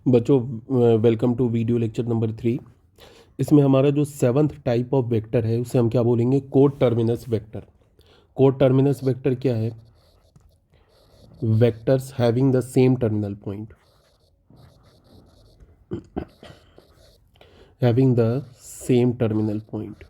बच्चों, welcome to video lecture number 3। इसमें हमारा जो सेवन्थ टाइप ऑफ वेक्टर है उसे हम क्या बोलेंगे? Code terminus vector. Code terminus vector क्या है? Vectors having the same terminal point, having the same terminal point.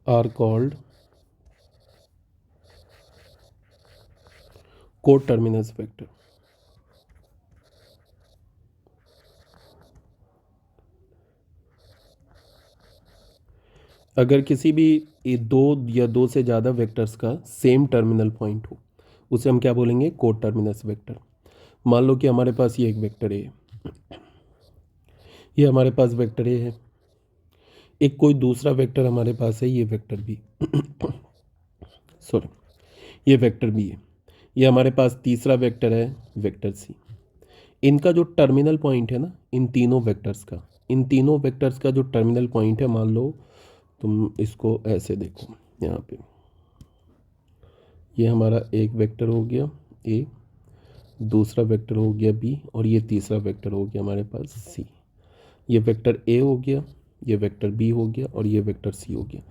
Are called code terminus vector. अगर किसी भी दो या दो से ज़्यादा वेक्टर्स का सेम टर्मिनल पॉइंट हो उसे हम क्या बोलेंगे? Code terminus vector. मान लो कि हमारे पास ये एक वेक्टर ए है, ये हमारे पास वेक्टर ए है, एक कोई दूसरा वेक्टर हमारे पास है, ये वेक्टर बी सॉरी, ये वेक्टर बी है, ये हमारे पास तीसरा वेक्टर है, वेक्टर सी। इनका जो टर्मिनल पॉइंट है ना, इन तीनों वेक्टर्स का, इन तीनों वेक्टर्स का जो टर्मिनल पॉइंट है, मान लो तुम इसको ऐसे देखो, यहाँ पे ये हमारा एक वेक्टर हो गया ए, दूसरा वेक्टर हो गया बी, और ये तीसरा वेक्टर हो गया हमारे पास सी। ये वेक्टर ए हो गया, ये वेक्टर बी हो गया, और ये वेक्टर सी हो गया।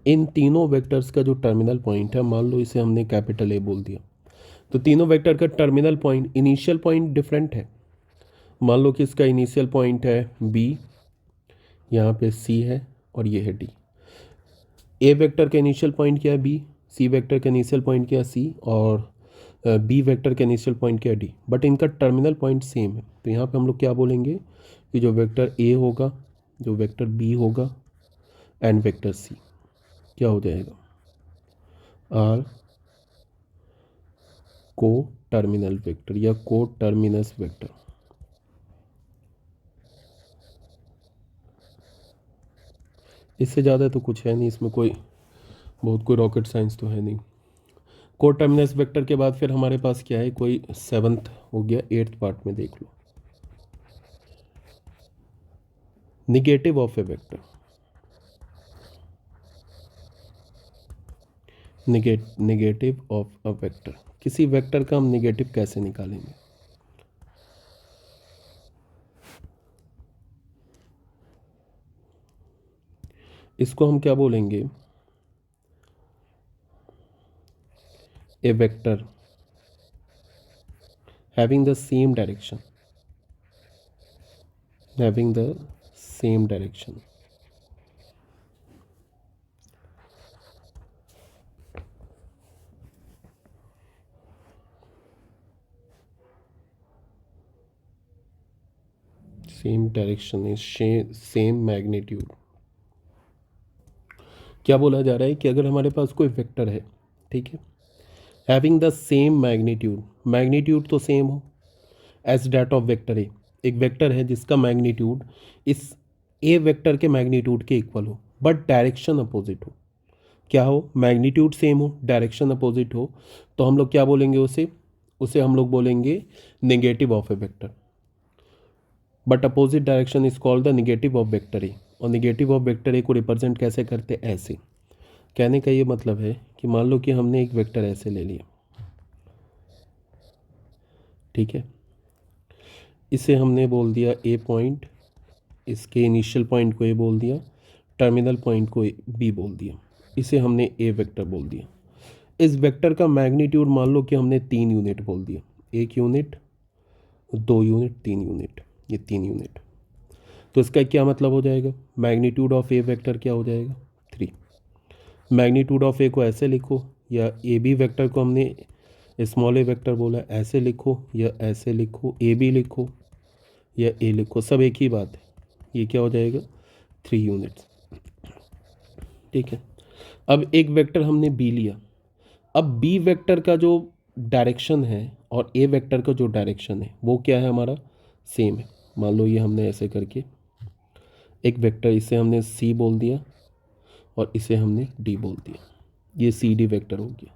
इन तीनों वेक्टर्स का जो टर्मिनल पॉइंट है, मान लो इसे हमने कैपिटल ए बोल दिया, तो तीनों वेक्टर का terminal point, initial point different है। मान लो कि इसका इनिशियल पॉइंट है बी, यहाँ पे सी है, और ये है डी। ए वेक्टर का इनिशियल पॉइंट क्या है? बी। सी वेक्टर का इनिशियल पॉइंट क्या है? सी। और बी वेक्टर का इनिशियल पॉइंट क्या है? डी। बट इनका टर्मिनल पॉइंट सेम है, तो यहाँ पे हम लोग क्या बोलेंगे कि जो वेक्टर ए होगा, जो वेक्टर बी होगा, एंड वेक्टर सी क्या हो जाएगा? आर को टर्मिनल वेक्टर या को टर्मिनस वेक्टर। इससे ज़्यादा तो कुछ है नहीं, इसमें कोई बहुत कोई रॉकेट साइंस तो है नहीं। को टर्मिनस वेक्टर के बाद फिर हमारे पास क्या है? कोई सेवन्थ हो गया, एट्थ पार्ट में देख लो, negative of a vector. Negative of a vector, किसी वेक्टर का हम निगेटिव कैसे निकालेंगे? इसको हम क्या बोलेंगे? A vector having the same direction, having the same direction, same direction is same magnitude। क्या बोला जा रहा है कि अगर हमारे पास कोई वेक्टर है, ठीक है, having the same magnitude, magnitude तो सेम हो as that of vector A, एक वेक्टर है जिसका मैग्नीट्यूड इस ए वेक्टर के मैग्नीट्यूड के इक्वल हो, बट डायरेक्शन अपोजिट हो। क्या हो? मैग्नीट्यूड सेम हो, डायरेक्शन अपोजिट हो, तो हम लोग क्या बोलेंगे उसे? उसे हम लोग बोलेंगे negative of a vector. But opposite direction is called the negative of vector ए। और निगेटिव ऑफ वेक्टर ए को रिप्रेजेंट कैसे करते? ऐसे। कहने का ये मतलब है कि मान लो कि हमने एक वेक्टर ऐसे ले लिया, ठीक है, इसे हमने बोल दिया ए पॉइंट, इसके इनिशियल पॉइंट को ए बोल दिया, टर्मिनल पॉइंट को बी बोल दिया, इसे हमने ए वेक्टर बोल दिया। इस वेक्टर का मैग्नीट्यूड मान लो कि हमने 3 यूनिट बोल दिया, 1 यूनिट, 2 यूनिट, 3 यूनिट, ये 3 यूनिट। तो इसका क्या मतलब हो जाएगा? मैग्नीट्यूड ऑफ ए वेक्टर क्या हो जाएगा? 3। मैग्नीट्यूड ऑफ ए को ऐसे लिखो, या ए बी वेक्टर को हमने स्मॉल ए वेक्टर बोला, ऐसे लिखो या ऐसे लिखो, ए बी लिखो या ए लिखो, सब एक ही बात है। ये क्या हो जाएगा? 3 यूनिट्स, ठीक है। अब एक वेक्टर हमने बी लिया, अब बी वेक्टर का जो डायरेक्शन है और ए वेक्टर का जो डायरेक्शन है वो क्या है? हमारा सेम है। मान लो ये हमने ऐसे करके एक वेक्टर, इसे हमने सी बोल दिया और इसे हमने डी बोल दिया, ये सी डी वेक्टर हो गया।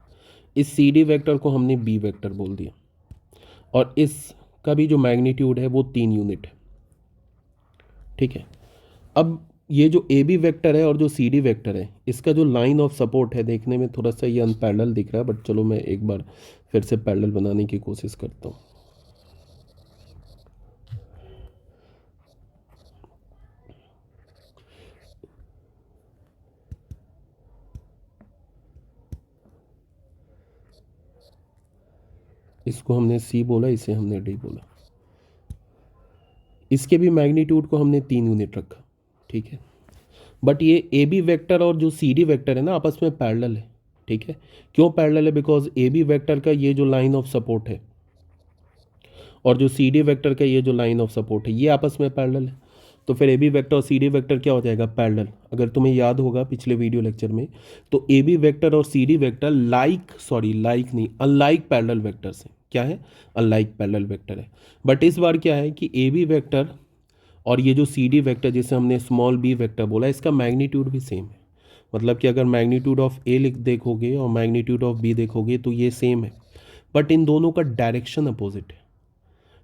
इस सी डी वेक्टर को हमने बी वेक्टर बोल दिया, और इसका भी जो मैग्नीट्यूड है वो 3 यूनिट है, ठीक है। अब ये जो ए बी वेक्टर है और जो सी डी वेक्टर है, इसका जो लाइन ऑफ सपोर्ट है, देखने में थोड़ा सा ये अनपैरेलल दिख रहा है, बट चलो मैं एक बार फिर से पैरेलल बनाने की कोशिश करता हूँ। इसको हमने सी बोला, इसे हमने डी बोला। इसके भी मैग्नीट्यूड को हमने 3 यूनिट रखा, ठीक है। बट ये ए बी वेक्टर और जो सी डी वेक्टर है ना, आपस में पैरेलल है, ठीक है। क्यों पैरेलल है? बिकॉज ए बी वेक्टर का ये जो लाइन ऑफ सपोर्ट है और जो सी डी वेक्टर का ये जो लाइन ऑफ सपोर्ट है, ये आपस में पैरेलल है। तो फिर ए बी वेक्टर और सी डी वेक्टर क्या हो जाएगा? पैरेलल। अगर तुम्हें याद होगा पिछले वीडियो लेक्चर में, तो ए बी वेक्टर और सी डी वेक्टर लाइक नहीं, अनलाइक पैरेलल वेक्टर्स हैं। क्या है? अनलाइक पैरेलल वेक्टर है। बट इस बार क्या है कि ए बी वेक्टर और ये जो सी डी वेक्टर, जिसे हमने स्मॉल बी वेक्टर बोला, इसका मैग्नीट्यूड भी सेम है। मतलब कि अगर मैग्नीट्यूड ऑफ ए लिख देखोगे और मैग्नीट्यूड ऑफ बी देखोगे तो ये सेम है, बट इन दोनों का डायरेक्शन अपोजिट है,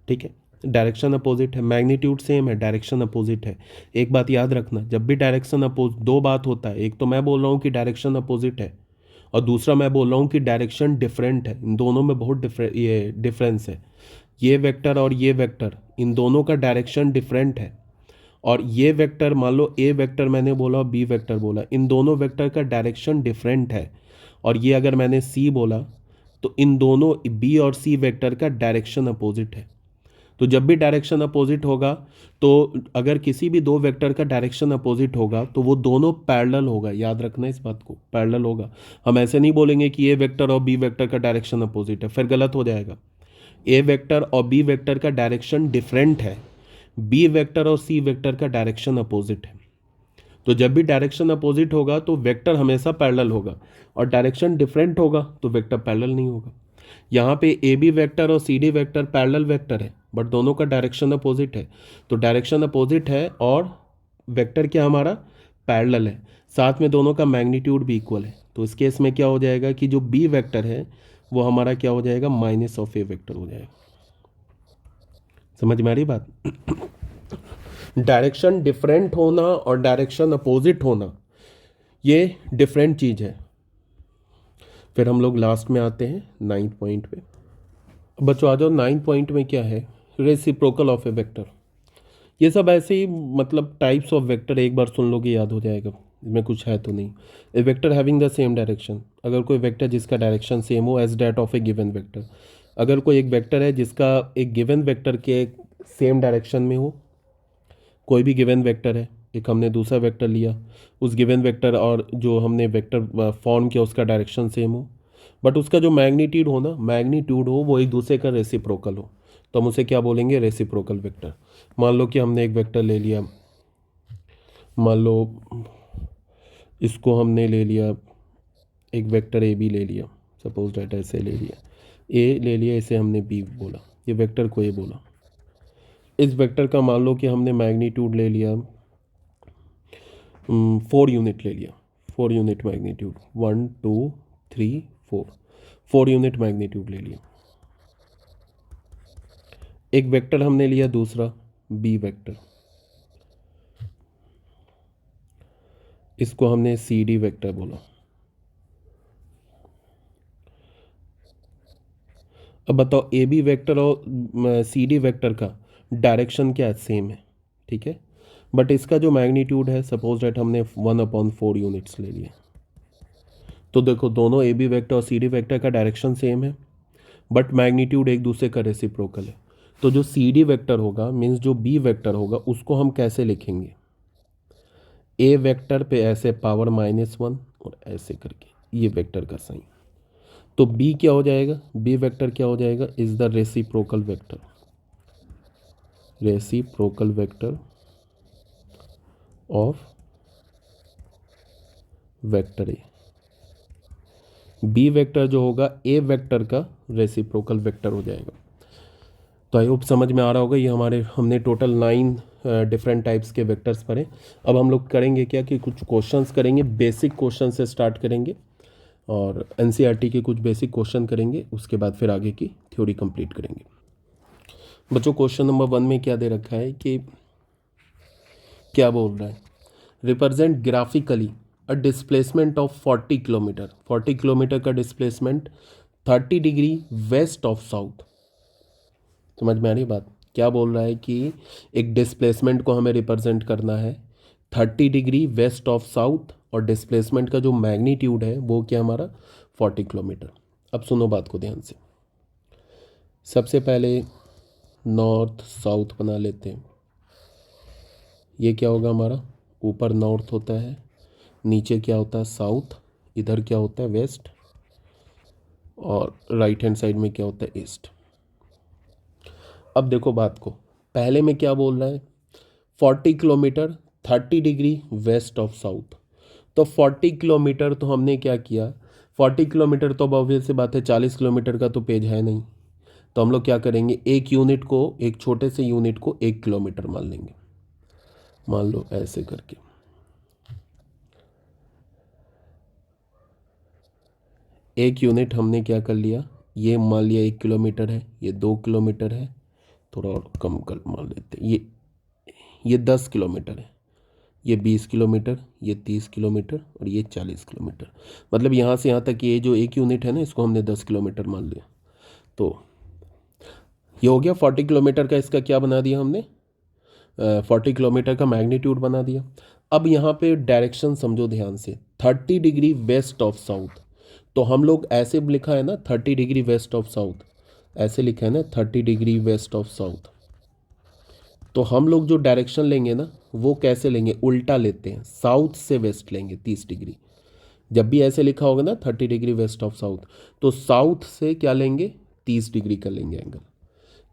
ठीक है। डायरेक्शन अपोजिट है, मैग्नीट्यूड सेम है, डायरेक्शन अपोजिट है। एक बात याद रखना, जब भी डायरेक्शन दो बात होता है, एक तो मैं बोल रहा हूँ कि डायरेक्शन अपोजिट है और दूसरा मैं बोल रहा हूँ कि डायरेक्शन डिफरेंट है। इन दोनों में बहुत डिफरेंस है। ये वेक्टर और ये वेक्टर, इन दोनों का डायरेक्शन डिफरेंट है। और ये वेक्टर, मान लो ए वेक्टर मैंने बोला और बी वेक्टर बोला, इन दोनों वेक्टर का डायरेक्शन डिफरेंट है। और ये अगर मैंने सी बोला तो इन दोनों बी और सी वेक्टर का डायरेक्शन अपोजिट है। तो जब भी डायरेक्शन अपोजिट होगा, तो अगर किसी भी दो वेक्टर का डायरेक्शन अपोजिट होगा तो वो दोनों पैरेलल होगा। याद रखना इस बात को, पैरेलल होगा। हम ऐसे नहीं बोलेंगे कि ए वेक्टर और बी वेक्टर का डायरेक्शन अपोजिट है, फिर गलत हो जाएगा। ए वेक्टर और बी वेक्टर का डायरेक्शन डिफरेंट है, बी वेक्टर और सी वेक्टर का डायरेक्शन अपोजिट है। तो जब भी डायरेक्शन अपोजिट होगा तो वेक्टर हमेशा पैरेलल होगा, और डायरेक्शन डिफरेंट होगा तो वेक्टर पैरेलल नहीं होगा। यहाँ पे ए बी वेक्टर और C D vector parallel vector है, बट दोनों का डायरेक्शन अपोजिट है। तो डायरेक्शन अपोजिट है और वेक्टर क्या हमारा? पैरेलल है। साथ में दोनों का मैग्नीट्यूड भी इक्वल है। तो इस केस में क्या हो जाएगा कि जो बी वेक्टर है वो हमारा क्या हो जाएगा? माइनस ऑफ ए वेक्टर हो जाएगा। समझ में आ रही बात? डायरेक्शन डिफरेंट होना और डायरेक्शन अपोजिट होना, ये डिफरेंट चीज़ है। फिर हम लोग लास्ट में आते हैं 9th पॉइंट पे। बच्चों आ जाओ, 9th पॉइंट में क्या है? Reciprocal of a vector. ये सब ऐसे ही, मतलब टाइप्स ऑफ वेक्टर एक बार सुन लोगे याद हो जाएगा, इसमें कुछ है तो नहीं। A vector having the same direction, अगर कोई वेक्टर जिसका डायरेक्शन सेम हो as that of a given vector. अगर कोई एक वेक्टर है जिसका एक गिवन वेक्टर के सेम डायरेक्शन में हो, कोई भी गिवन वेक्टर है, एक हमने दूसरा वेक्टर लिया, उस गिवन वेक्टर और जो हमने वेक्टर फॉर्म किया उसका डायरेक्शन सेम हो, बट उसका जो मैग्नीट्यूड हो वो एक दूसरे का रेसिप्रोकल हो, तो हम उसे क्या बोलेंगे? Reciprocal vector. मान लो कि हमने एक वेक्टर ले लिया, मान लो इसको हमने ले लिया, एक वेक्टर ए बी ले लिया, सपोज डेट ऐसे ले लिया, ए ले लिया, इसे हमने बी बोला, ये वेक्टर को ए बोला। इस वेक्टर का मान लो कि हमने मैग्नीट्यूड ले लिया 4 यूनिट ले लिया, 4 यूनिट मैग्नीट्यूड, 1 2 3 4 यूनिट मैग्नीट्यूड ले लिया। एक वेक्टर हमने लिया दूसरा बी वेक्टर, इसको हमने सी डी वेक्टर बोला। अब बताओ, ए बी वेक्टर और सी डी वेक्टर का डायरेक्शन क्या है? सेम है, ठीक है। बट इसका जो मैग्नीट्यूड है, सपोज डेट हमने 1/4 यूनिट्स ले लिए, तो देखो दोनों ए बी वेक्टर और सी डी वेक्टर का डायरेक्शन सेम है, बट मैग्नीट्यूड एक दूसरे का रेसिप्रोकल है। तो जो सी डी वेक्टर होगा, मीन्स जो बी वेक्टर होगा, उसको हम कैसे लिखेंगे? ए वेक्टर पे ऐसे पावर -1 और ऐसे करके ये वेक्टर का साइन। तो बी क्या हो जाएगा? बी वेक्टर क्या हो जाएगा? Is the reciprocal vector of vector A. B vector जो होगा ए वेक्टर का रेसिप्रोकल वेक्टर हो जाएगा। तो आई होप समझ में आ रहा होगा। ये हमने टोटल 9 डिफरेंट टाइप्स के वेक्टर्स पढ़े। अब हम लोग करेंगे क्या कि कुछ क्वेश्चंस करेंगे, बेसिक क्वेश्चन से स्टार्ट करेंगे और एनसीईआरटी के कुछ बेसिक क्वेश्चन करेंगे, उसके बाद फिर आगे की थ्योरी कंप्लीट करेंगे। बच्चों क्वेश्चन नंबर 1 में क्या दे रखा है कि क्या बोल रहा है represent graphically a displacement of 40 kilometre, 40 kilometre का displacement 30 degree west of south. समझ में आ रही बात? क्या बोल रहा है कि एक डिस्प्लेसमेंट को हमें रिप्रेजेंट करना है 30 डिग्री वेस्ट ऑफ साउथ, और डिस्प्लेसमेंट का जो मैग्नीट्यूड है वो क्या हमारा 40 किलोमीटर। अब सुनो बात को ध्यान से। सबसे पहले नॉर्थ साउथ बना लेते हैं। ये क्या होगा हमारा, ऊपर नॉर्थ होता है, नीचे क्या होता है साउथ, इधर क्या होता है वेस्ट, और राइट हैंड साइड में क्या होता है ईस्ट। अब देखो बात को, पहले में क्या बोल रहा है 40 kilometre 30 degree west of south. तो 40 किलोमीटर तो हमने क्या किया, 40 किलोमीटर तो अब ऑब्वियस सी बात है 40 किलोमीटर का तो पेज है नहीं, तो हम लोग क्या करेंगे एक यूनिट को, एक छोटे से यूनिट को 1 किलोमीटर मान लेंगे। मान लो ऐसे करके, एक यूनिट हमने क्या कर लिया, ये मान लिया 1 किलोमीटर है, ये 2 किलोमीटर है, थोड़ा और कम कर मान लेते हैं, ये 10 किलोमीटर है, ये 20 किलोमीटर, ये 30 किलोमीटर, और ये 40 किलोमीटर। मतलब यहाँ से यहाँ तक ये जो एक यूनिट है ना, इसको हमने 10 किलोमीटर मान लिया। तो ये हो गया 40 किलोमीटर का, इसका क्या बना दिया हमने, 40 किलोमीटर का मैग्नीट्यूड बना दिया। अब यहाँ पे डायरेक्शन समझो ध्यान से, 30 डिग्री वेस्ट ऑफ साउथ। तो हम लोग ऐसे लिखा है ना 30 डिग्री वेस्ट ऑफ साउथ, ऐसे लिखा है ना 30 डिग्री वेस्ट ऑफ साउथ। तो हम लोग जो डायरेक्शन लेंगे ना वो कैसे लेंगे, उल्टा लेते हैं, साउथ से वेस्ट लेंगे 30 डिग्री। जब भी ऐसे लिखा होगा ना 30 डिग्री वेस्ट ऑफ साउथ, तो साउथ से क्या लेंगे 30 डिग्री का लेंगे एंगल।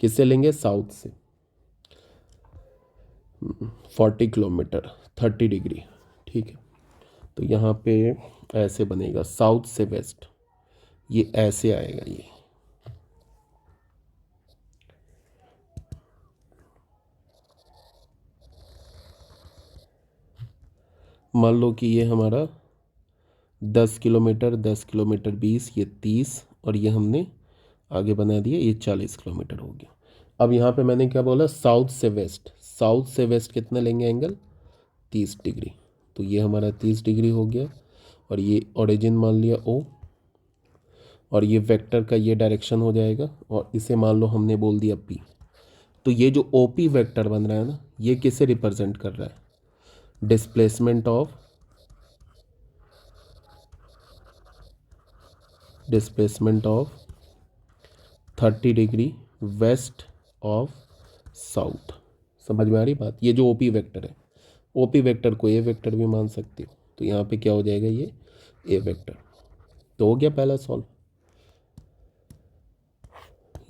किससे लेंगे, साउथ से। 40 किलोमीटर 30 डिग्री, ठीक है। तो यहाँ पे ऐसे बनेगा साउथ से वेस्ट, ये ऐसे आएगा ये। मान लो कि ये हमारा 10 किलोमीटर 10 किलोमीटर 20, ये 30, और ये हमने आगे बना दिया, ये 40 किलोमीटर हो गया। अब यहाँ पे मैंने क्या बोला, साउथ से वेस्ट, साउथ से वेस्ट कितना लेंगे एंगल 30 डिग्री। तो ये हमारा 30 डिग्री हो गया, और ये ओरिजिन मान लिया ओ, और ये वेक्टर का ये डायरेक्शन हो जाएगा, और इसे मान लो हमने बोल दिया पी। तो ये जो ओ पी वैक्टर बन रहा है ना, ये किसे रिप्रेजेंट कर रहा है, displacement of 30 degree west of south. समझ में आ रही बात? ये जो ओपी वेक्टर है, ओपी वेक्टर को ए वेक्टर भी मान सकते हो, तो यहाँ पे क्या हो जाएगा ये ए वेक्टर। तो हो गया पहला सॉल्व।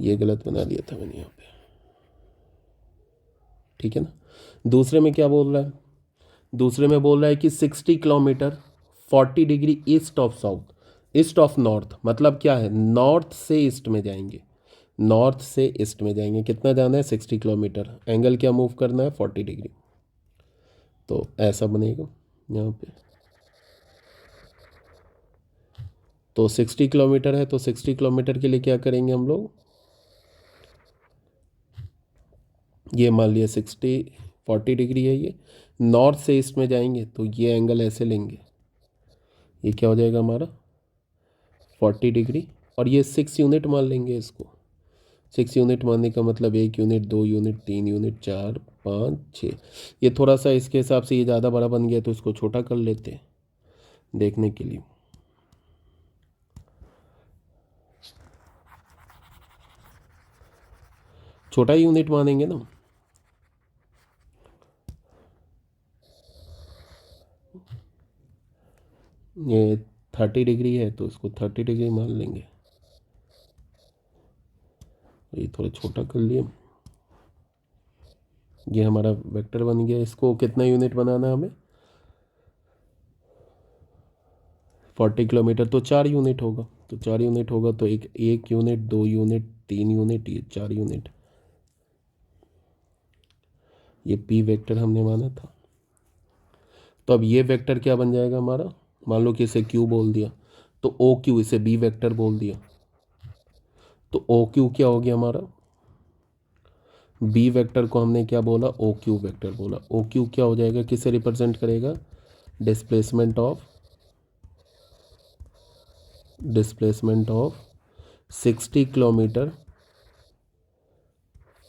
ये गलत बना दिया था मैंने यहाँ पे, ठीक है ना। दूसरे में क्या बोल रहा है, दूसरे में बोल रहा है कि 60 kilometre 40 degree east of south, east of north, मतलब क्या है नॉर्थ से ईस्ट में जाएंगे, नॉर्थ से ईस्ट में जाएंगे। कितना जाना है 60 किलोमीटर, एंगल क्या मूव करना है 40 डिग्री। तो ऐसा बनेगा यहाँ पे। तो 60 किलोमीटर है, तो 60 किलोमीटर के लिए क्या करेंगे हम लोग, ये मान लिया 40 डिग्री है, ये नॉर्थ से ईस्ट में जाएंगे, तो ये एंगल ऐसे लेंगे, ये क्या हो जाएगा हमारा 40 डिग्री, और ये 6 यूनिट मान लेंगे इसको। 6 यूनिट मानने का मतलब 1 यूनिट 2 यूनिट 3 यूनिट 4 5 6। ये थोड़ा सा इसके हिसाब से ये ज़्यादा बड़ा बन गया, तो इसको छोटा कर लेते हैं देखने के लिए। छोटा ही यूनिट मानेंगे ना, ये 30 डिग्री है तो इसको 30 डिग्री मान लेंगे, ये थोड़ा छोटा कर लिए। ये हमारा वेक्टर बन गया। इसको कितना यूनिट बनाना है हमें 40 किलोमीटर, तो 4 यूनिट होगा, तो 4 यूनिट होगा, तो एक यूनिट 2 यूनिट 3 यूनिट, ये 4 यूनिट। ये पी वेक्टर हमने माना था। तो अब ये वेक्टर क्या बन जाएगा हमारा, मान लो कि इसे क्यू बोल दिया, तो ओ क्यू, इसे बी वेक्टर बोल दिया, तो ओ क्यू क्या हो गया हमारा बी वेक्टर को हमने क्या बोला, ओ क्यू वेक्टर बोला। ओ क्यू क्या हो जाएगा, किसे रिप्रेजेंट करेगा, displacement of 60 kilometre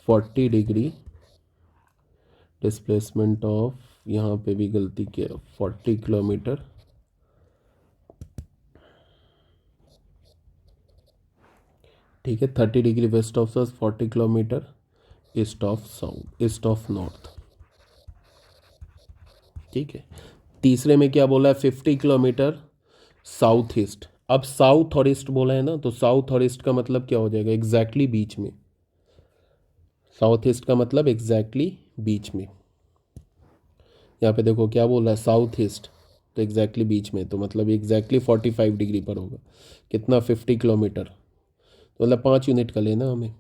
40 degree, displacement of, यहाँ पे भी गलती किया, 40 किलोमीटर ठीक है, 30 degree west of south, 40 kilometre east of north. ठीक है, तीसरे में क्या बोला है, 50 किलोमीटर साउथ ईस्ट। अब साउथ और ईस्ट बोला है ना, तो साउथ और ईस्ट का मतलब क्या हो जाएगा, एग्जैक्टली बीच में। साउथ ईस्ट का मतलब एग्जैक्टली बीच में। यहाँ पे देखो क्या बोला है, साउथ ईस्ट, तो एग्जैक्टली बीच में, तो मतलब एग्जैक्टली 45 डिग्री पर होगा। कितना, 50 किलोमीटर, तो मतलब 5 यूनिट का लेना हमें।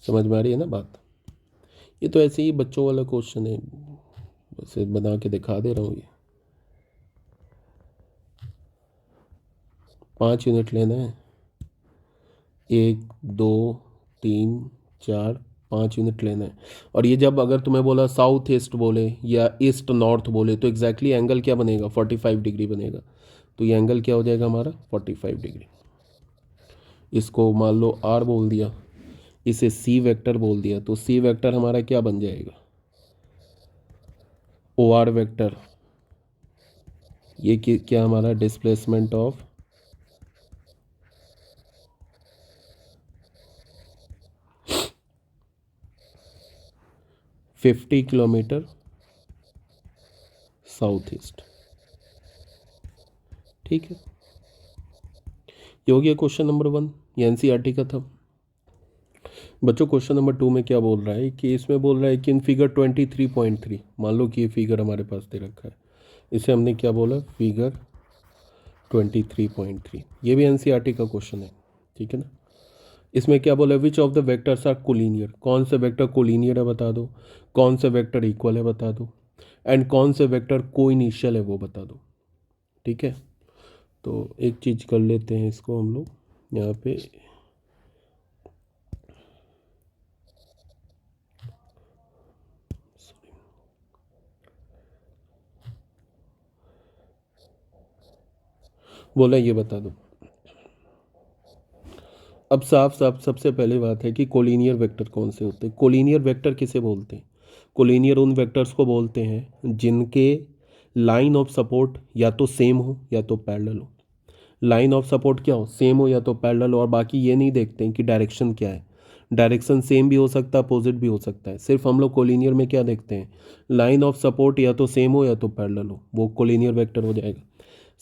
समझ में आ रही है ना बात। ये तो ऐसे ही बच्चों वाला क्वेश्चन है, वैसे बना के दिखा दे रहा हूँ। ये 5 यूनिट लेना है, 1 2 3 4 5 यूनिट लेना है। और ये जब अगर तुम्हें बोला साउथ ईस्ट बोले या ईस्ट नॉर्थ बोले, तो एग्जैक्टली एंगल क्या बनेगा, 45 डिग्री बनेगा। तो ये एंगल क्या हो जाएगा हमारा, 45 डिग्री। इसको मान लो आर बोल दिया, इसे सी वेक्टर बोल दिया, तो सी वेक्टर हमारा क्या बन जाएगा, ओ आर वेक्टर। ये क्या हमारा, displacement of 50 kilometre south east. ठीक है, ये हो गया क्वेश्चन नंबर 1, ये एनसीईआरटी का था। बच्चों क्वेश्चन नंबर 2 में क्या बोल रहा है, कि इसमें बोल रहा है कि इन फिगर 23.3, मान लो कि ये फिगर हमारे पास दे रखा है, इसे हमने क्या बोला, फिगर 23.3। ये भी एनसीईआरटी का क्वेश्चन है, ठीक है ना। इसमें क्या बोला, which of the vectors are collinear, कौन से वेक्टर कोलिनियर है बता दो, कौन से वेक्टर इक्वल है बता दो, एंड कौन से वेक्टर को इनिशियल है वो बता दो। ठीक है, तो एक चीज़ कर लेते हैं इसको हम लोग यहाँ पे, बोला ये बता दो। अब साफ साफ सबसे पहले बात है कि कोलिनियर वेक्टर कौन से होते हैं। कोलिनियर वेक्टर किसे बोलते हैं, कोलिनियर उन वेक्टर्स को बोलते हैं जिनके लाइन ऑफ सपोर्ट या तो सेम हो या तो पैरेलल हो। लाइन ऑफ सपोर्ट क्या हो, सेम हो या तो पैरेलल हो, और बाकी ये नहीं देखते हैं कि डायरेक्शन क्या है। डायरेक्शन सेम भी हो सकता है, अपोजिट भी हो सकता है। सिर्फ हम लोग कोलिनियर में क्या देखते हैं, लाइन ऑफ सपोर्ट या तो सेम हो या तो पैरेलल हो, वो कोलिनियर वेक्टर हो जाएगा।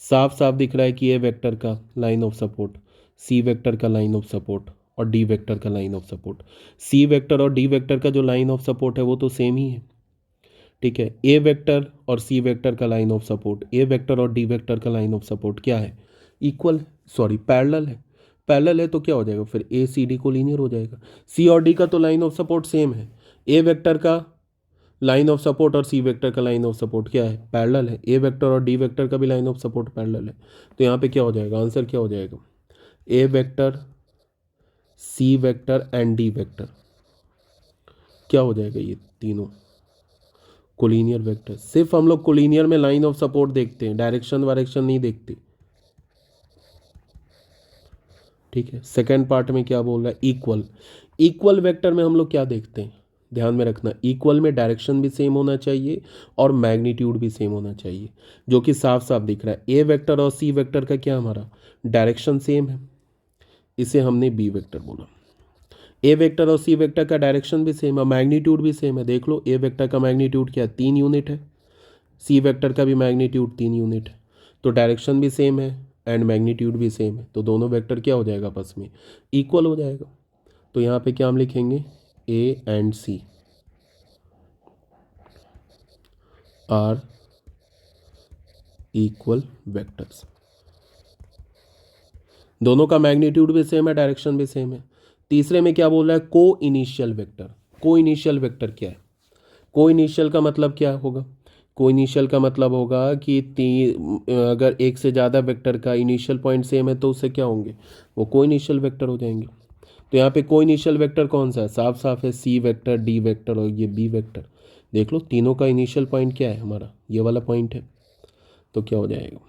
साफ साफ दिख रहा है कि ए वेक्टर का line of support, C vector का लाइन ऑफ सपोर्ट और डी वेक्टर का line of support, C vector और डी वेक्टर का जो लाइन ऑफ सपोर्ट है वो तो सेम ही है। ठीक है, ए वेक्टर और सी वेक्टर का line of support, A vector और डी वेक्टर का लाइन ऑफ सपोर्ट क्या है, इक्वल, सॉरी पैरेलल है। पैरेलल है तो क्या हो जाएगा फिर, ए सी डी को लीनियर हो जाएगा। सी और डी का तो लाइन ऑफ सपोर्ट सेम है, ए वेक्टर का लाइन ऑफ सपोर्ट और सी वेक्टर का लाइन ऑफ सपोर्ट क्या है, पैरेलल है। ए वेक्टर और डी वेक्टर का भी लाइन ऑफ सपोर्ट पैरेलल है। तो यहाँ पे क्या हो जाएगा, आंसर क्या हो जाएगा, a vector C vector and D vector क्या हो जाएगा, ये तीनों कोलिनियर वेक्टर। सिर्फ हम लोग कोलिनियर में लाइन ऑफ सपोर्ट देखते हैं, डायरेक्शन वायरेक्शन नहीं देखते। ठीक है, सेकंड पार्ट में क्या बोल रहा है, इक्वल। इक्वल वेक्टर में हम लोग क्या देखते हैं, ध्यान में रखना, इक्वल में डायरेक्शन भी सेम होना चाहिए और मैग्नीट्यूड भी सेम होना चाहिए, जो कि साफ साफ दिख रहा है। ए वेक्टर और सी वेक्टर का क्या, हमारा डायरेक्शन सेम है, इसे हमने बी वेक्टर बोला। ए वेक्टर और सी वेक्टर का डायरेक्शन भी सेम है, मैग्नीट्यूड भी सेम है। देख लो, ए वेक्टर का मैग्नीट्यूड क्या है, 3 यूनिट है, सी वेक्टर का भी मैग्नीट्यूड 3 यूनिट है। तो डायरेक्शन भी सेम है एंड मैग्नीट्यूड भी सेम है, तो दोनों वेक्टर क्या हो जाएगा, आपस में इक्वल हो जाएगा। तो यहाँ पे क्या हम लिखेंगे, A and C are equal vectors. दोनों का मैग्नीट्यूड भी सेम है, डायरेक्शन भी सेम है। तीसरे में क्या बोल रहा है, को इनिशियल वेक्टर। को इनिशियल वेक्टर क्या है, को इनिशियल का मतलब क्या होगा, को इनिशियल का मतलब होगा कि अगर एक से ज़्यादा वेक्टर का इनिशियल पॉइंट सेम है तो उससे क्या होंगे, वो को इनिशियल वेक्टर हो जाएंगे। तो यहाँ पे कोई इनिशियल वेक्टर कौन सा है, साफ साफ है सी वेक्टर, डी वेक्टर और ये बी वेक्टर। देख लो तीनों का इनिशियल पॉइंट क्या है, हमारा ये वाला पॉइंट है। तो क्या हो जाएगा,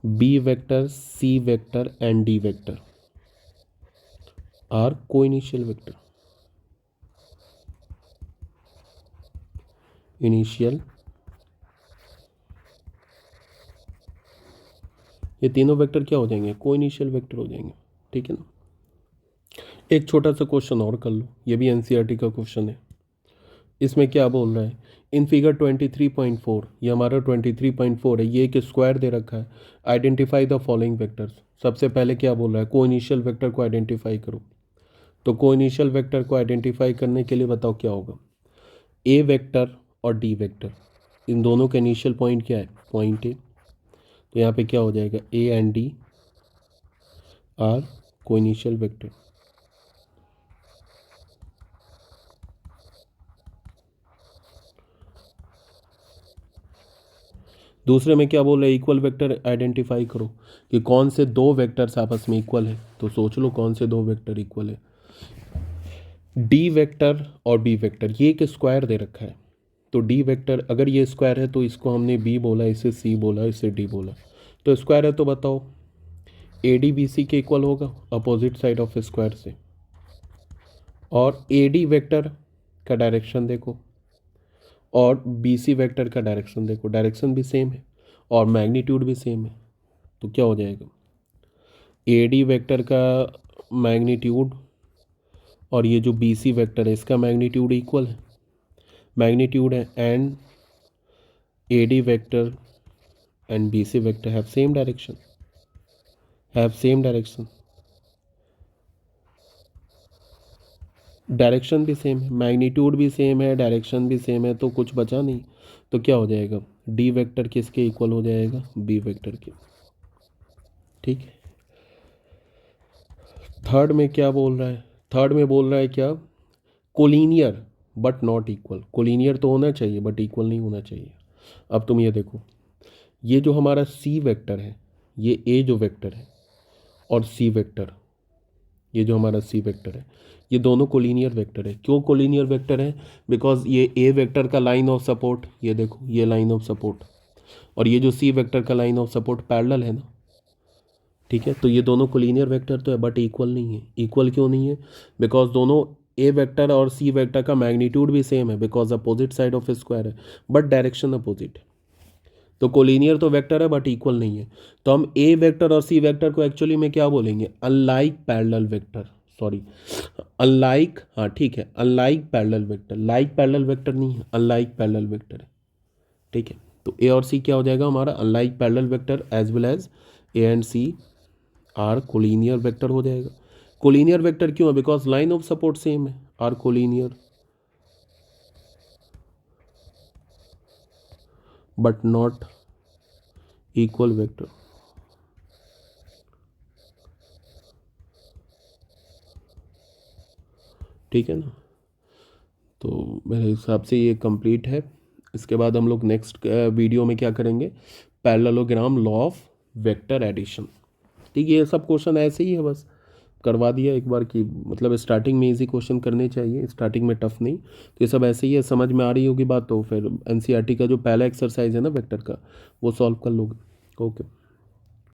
B vector, C vector and D vector are coinitial vector. Initial, ये तीनों वेक्टर क्या हो जाएंगे, को इनिशियल वेक्टर हो जाएंगे। ठीक है ना। एक छोटा सा क्वेश्चन और कर लो, ये भी एनसीईआरटी का क्वेश्चन है। इसमें क्या बोल रहा है, इन फिगर 23.4, ये हमारा 23.4 है, ये एक स्क्वायर दे रखा है। Identify the following vectors. सबसे पहले क्या बोल रहा है, को इनिशियल वेक्टर को आइडेंटिफाई करो। तो को इनिशियल वेक्टर को आइडेंटिफाई करने के लिए बताओ क्या होगा, ए वेक्टर और डी वेक्टर, इन दोनों का इनिशियल पॉइंट क्या है, पॉइंट ए। तो यहाँ पे क्या हो जाएगा, A and D R coinitial vector. दूसरे में क्या बोल रहे हैं, इक्वल वेक्टर आइडेंटिफाई करो कि कौन से दो वेक्टर्स आपस में इक्वल है। तो सोच लो कौन से दो वेक्टर इक्वल है, डी वेक्टर और बी वेक्टर। ये एक स्क्वायर दे रखा है, तो डी वेक्टर अगर ये स्क्वायर है तो इसको हमने बी बोला, इसे सी बोला, इसे डी बोला। तो स्क्वायर है तो बताओ ए डी बी सी के इक्वल होगा अपोजिट साइड ऑफ स्क्वायर से। और ए डी वेक्टर का डायरेक्शन देखो और बी सी वेक्टर का डायरेक्शन देखो, डायरेक्शन भी सेम है और मैग्नीट्यूड भी सेम है। तो क्या हो जाएगा, ए डी वेक्टर का मैग्नीट्यूड और ये जो बी सी वेक्टर है इसका मैग्नीट्यूड इक्वल है, मैग्नीट्यूड है, and A D vector and B C vector have same direction, have same direction, direction भी सेम है, मैग्नीट्यूड भी सेम है, डायरेक्शन भी सेम है, तो कुछ बचा नहीं। तो क्या हो जाएगा, डी वेक्टर किसके इक्वल हो जाएगा, बी वेक्टर के। ठीक है। थर्ड में क्या बोल रहा है, थर्ड में बोल रहा है क्या, collinear but not equal. Collinear तो होना चाहिए बट इक्वल नहीं होना चाहिए। अब तुम ये देखो, ये जो हमारा सी वेक्टर है, ये ए जो वेक्टर है और सी वेक्टर, ये जो हमारा सी वेक्टर है, ये दोनों कोलिनियर वेक्टर है। क्यों कोलिनियर वेक्टर है, बिकॉज ये ए वेक्टर का लाइन ऑफ सपोर्ट, ये देखो ये लाइन ऑफ सपोर्ट, और ये जो सी वेक्टर का लाइन ऑफ सपोर्ट पैरेलल है ना। ठीक है, तो ये दोनों कोलिनियर वेक्टर तो है बट इक्वल नहीं है। इक्वल क्यों नहीं है, बिकॉज दोनों ए वेक्टर और सी वेक्टर का मैग्नीट्यूड भी सेम है, because opposite side of square है, बट डायरेक्शन अपोजिट है। तो कोलिनियर तो वेक्टर है बट इक्वल नहीं है। तो हम ए वेक्टर और सी वेक्टर को एक्चुअली में क्या बोलेंगे, unlike parallel vector, sorry unlike, हाँ ठीक है, unlike parallel vector. Like parallel vector नहीं है, अनलाइक पैरेलल वेक्टर है। ठीक है, तो ए और सी क्या हो जाएगा हमारा, unlike parallel vector, as well as A and C are collinear vector हो जाएगा। कोलिनियर वेक्टर क्यों है, because line of support same है, are collinear but not equal vector. ठीक है ना। तो मेरे हिसाब से ये कंप्लीट है। इसके बाद हम लोग नेक्स्ट वीडियो में क्या करेंगे, parallelogram, law of vector addition. ठीक है, ये सब क्वेश्चन ऐसे ही है, बस करवा दिया एक बार कि मतलब स्टार्टिंग में इजी क्वेश्चन करने चाहिए, स्टार्टिंग में टफ नहीं। तो ये सब ऐसे ही है, समझ में आ रही होगी बात, तो फिर एनसीईआरटी का जो पहला एक्सरसाइज है ना वेक्टर का, वो सॉल्व कर लोगे। ओके।